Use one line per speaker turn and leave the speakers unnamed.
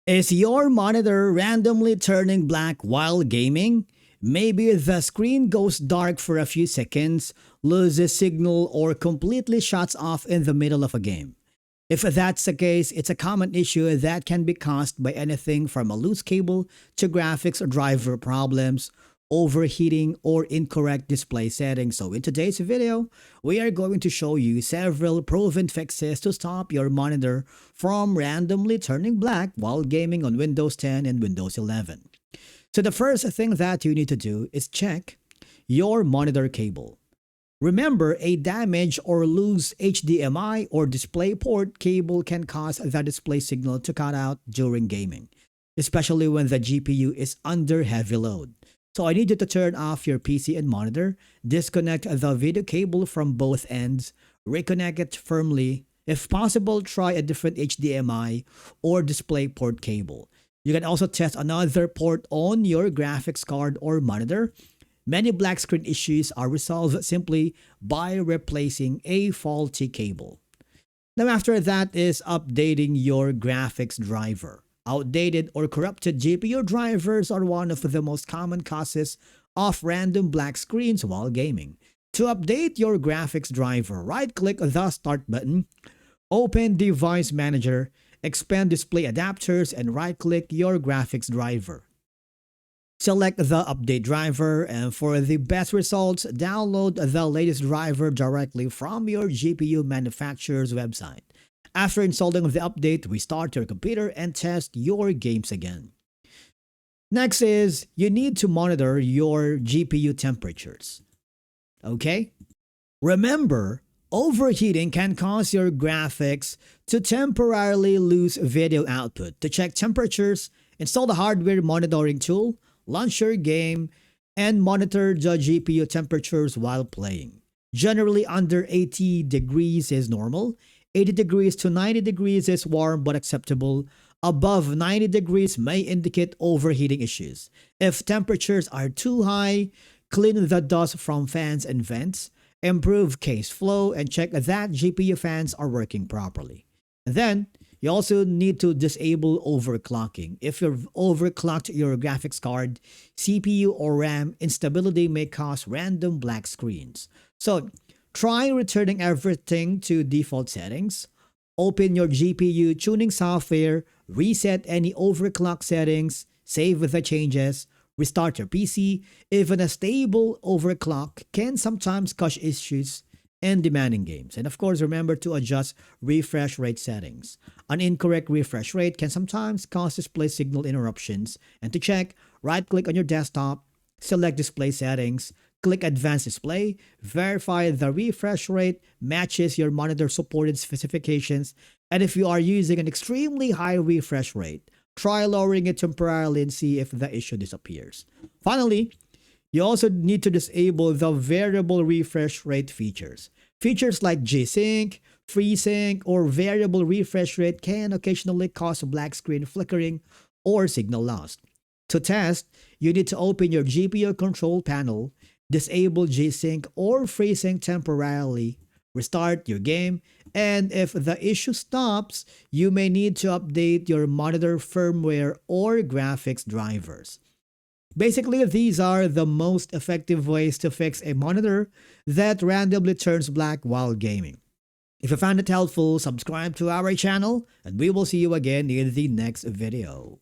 Is your monitor randomly turning black while gaming? Maybe the screen goes dark for a few seconds, loses signal, or completely shuts off in the middle of a game. If that's the case, it's a common issue that can be caused by anything from a loose cable to graphics or driver problems, overheating, or incorrect display settings. So in today's video, we are going to show you several proven fixes to stop your monitor from randomly turning black while gaming on Windows 10 and Windows 11. So the first thing that you need to do is check your monitor cable. Remember, a damaged or loose HDMI or DisplayPort cable can cause the display signal to cut out during gaming, especially when the GPU is under heavy load. So I need you to turn off your PC and monitor, disconnect the video cable from both ends, reconnect it firmly. If possible, try a different HDMI or DisplayPort cable. You can also test another port on your graphics card or monitor. Many black screen issues are resolved simply by replacing a faulty cable. Now after that is updating your graphics driver. Outdated or corrupted GPU drivers are one of the most common causes of random black screens while gaming. To update your graphics driver, right-click the Start button, open Device Manager, expand Display Adapters, and right-click your graphics driver. Select the update driver, and for the best results, download the latest driver directly from your GPU manufacturer's website. After installing the update, restart your computer and test your games again. Next is, you need to monitor your GPU temperatures. Okay? Remember, overheating can cause your graphics to temporarily lose video output. To check temperatures, install the hardware monitoring tool, launch your game, and monitor the GPU temperatures while playing. Generally, under 80 degrees is normal. 80 degrees to 90 degrees is warm but acceptable. Above 90 degrees may indicate overheating issues. If temperatures are too high, clean the dust from fans and vents, improve case flow, and check that GPU fans are working properly. And then, you also need to disable overclocking. If you've overclocked your graphics card, CPU, or RAM, instability may cause random black screens. So, try returning everything to default settings. Open your GPU tuning software, reset any overclock settings, save the changes, restart your PC. Even a stable overclock can sometimes cause issues in demanding games. And of course, remember to adjust refresh rate settings. An incorrect refresh rate can sometimes cause display signal interruptions. And to check, right-click on your desktop, select Display Settings, click Advanced Display, verify the refresh rate matches your monitor supported specifications, and if you are using an extremely high refresh rate, try lowering it temporarily and see if the issue disappears. Finally, you also need to disable the variable refresh rate features. Features like G-Sync, FreeSync, or variable refresh rate can occasionally cause black screen flickering or signal loss. To test, you need to open your GPU control panel, disable G-Sync or FreeSync temporarily, restart your game, and if the issue stops, you may need to update your monitor firmware or graphics drivers. Basically, these are the most effective ways to fix a monitor that randomly turns black while gaming. If you found it helpful, subscribe to our channel, and we will see you again in the next video.